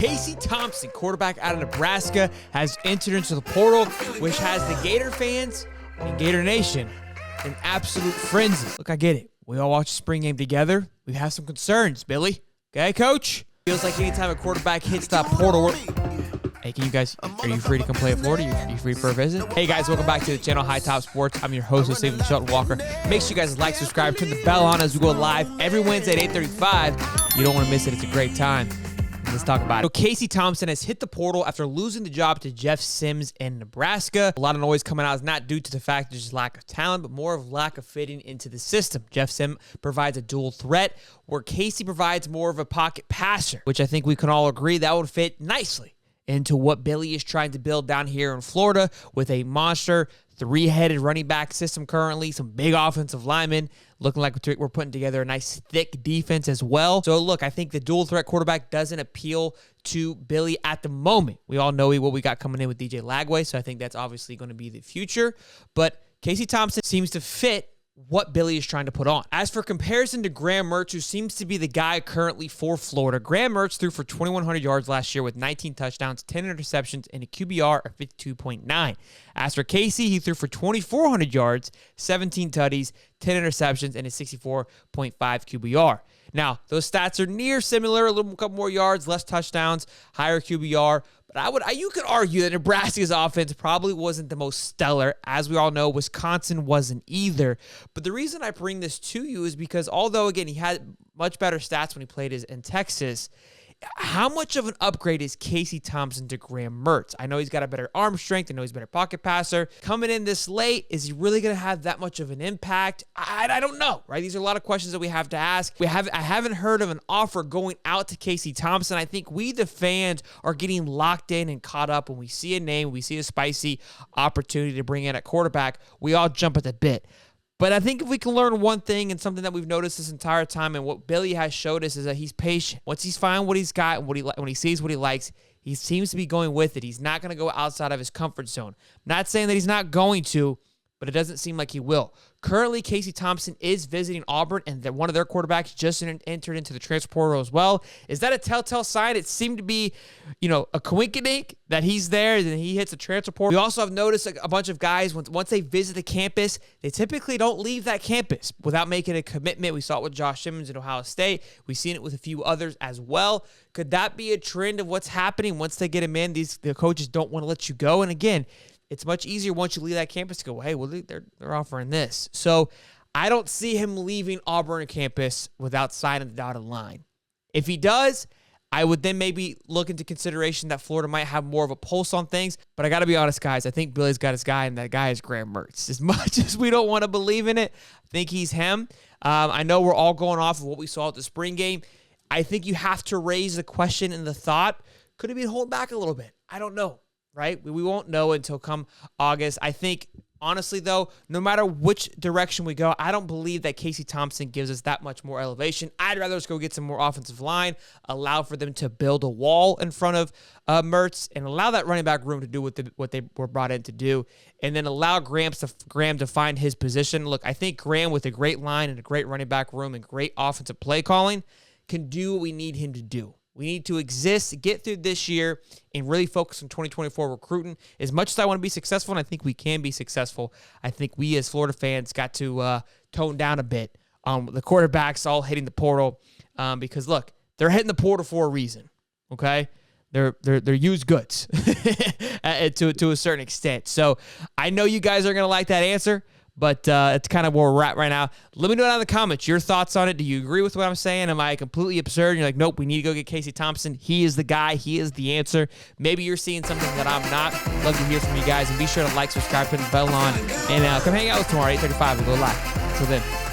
Casey Thompson, quarterback out of Nebraska, has entered into the portal, which has the Gator fans and Gator Nation in absolute frenzy. Look, I get it. We all watch the spring game together. We have some concerns, Billy. Okay, coach? Feels like anytime a quarterback hits that portal, hey, can you guys, are you free to come play at Florida? Are you free for a visit? Hey guys, welcome back to the channel, Hightop Sports. I'm your host, Stephen Shelton Walker. Make sure you guys like, subscribe, turn the bell on as we go live every Wednesday at 8:35. You don't want to miss it. It's a great time. Let's talk about it. So Casey Thompson has hit the portal after losing the job to Jeff Sims in Nebraska. A lot of noise coming out is not due to the fact there's just lack of talent, but more of lack of fitting into the system. Jeff Sims provides a dual threat, where Casey provides more of a pocket passer, which I think we can all agree that would fit nicely into what Billy is trying to build down here in Florida with a monster three-headed running back system currently, some big offensive linemen, looking like we're putting together a nice thick defense as well. So look, I think the dual threat quarterback doesn't appeal to Billy at the moment. We all know what we got coming in with DJ Lagway, so I think that's obviously going to be the future. But Casey Thompson seems to fit what Billy is trying to put on. As for comparison to Graham Mertz, who seems to be the guy currently for Florida, Graham Mertz threw for 2,100 yards last year with 19 touchdowns, 10 interceptions, and a QBR of 52.9. As for Casey, he threw for 2,400 yards, 17 tutties, 10 interceptions, and a 64.5 QBR. Now, those stats are near similar, a couple more yards, less touchdowns, higher QBR. But you could argue that Nebraska's offense probably wasn't the most stellar. As we all know, Wisconsin wasn't either. But the reason I bring this to you is because although, again, he had much better stats when he played in Texas, how much of an upgrade is Casey Thompson to Graham Mertz? I know he's got a better arm strength. I know he's a better pocket passer. Coming in this late, is he really going to have that much of an impact? I don't know, right? These are a lot of questions that we have to ask. I haven't heard of an offer going out to Casey Thompson. I think we, the fans, are getting locked in and caught up when we see a name, we see a spicy opportunity to bring in a quarterback. We all jump at the bit. But I think if we can learn one thing, and something that we've noticed this entire time, and what Billy has showed us, is that he's patient. Once he's found what he's got and when he sees what he likes, he seems to be going with it. He's not going to go outside of his comfort zone. I'm not saying that he's not going to, but it doesn't seem like he will. Currently, Casey Thompson is visiting Auburn, and one of their quarterbacks just entered into the transfer portal as well. Is that a telltale sign? It seemed to be, a coincidence that he's there and he hits the transfer portal. We also have noticed a bunch of guys, once they visit the campus, they typically don't leave that campus without making a commitment. We saw it with Josh Simmons at Ohio State. We've seen it with a few others as well. Could that be a trend of what's happening once they get him in? The coaches don't want to let you go. And again, it's much easier once you leave that campus to go, hey, well, they're offering this. So I don't see him leaving Auburn campus without signing the dotted line. If he does, I would then maybe look into consideration that Florida might have more of a pulse on things. But I got to be honest, guys, I think Billy's got his guy, and that guy is Graham Mertz. As much as we don't want to believe in it, I think he's him. I know we're all going off of what we saw at the spring game. I think you have to raise the question and the thought, could he be holding back a little bit? I don't know. Right? We won't know until come August. I think, honestly, though, no matter which direction we go, I don't believe that Casey Thompson gives us that much more elevation. I'd rather just go get some more offensive line, allow for them to build a wall in front of Mertz, and allow that running back room to do what they were brought in to do, and then allow Graham to find his position. Look, I think Graham, with a great line and a great running back room and great offensive play calling, can do what we need him to do. We need to exist, get through this year, and really focus on 2024 recruiting. As much as I want to be successful, and I think we can be successful, I think we as Florida fans got to tone down a bit on the quarterbacks all hitting the portal, because, look, they're hitting the portal for a reason, okay? They're used goods to a certain extent. So I know you guys are going to like that answer, but it's kind of where we're at right now. Let me know down in the comments your thoughts on it. Do you agree with what I'm saying? Am I completely absurd? And you're like, nope, we need to go get Casey Thompson. He is the guy. He is the answer. Maybe you're seeing something that I'm not. Love to hear from you guys. And be sure to like, subscribe, put the bell on. And come hang out with tomorrow at 8:35. We'll go live. Until then.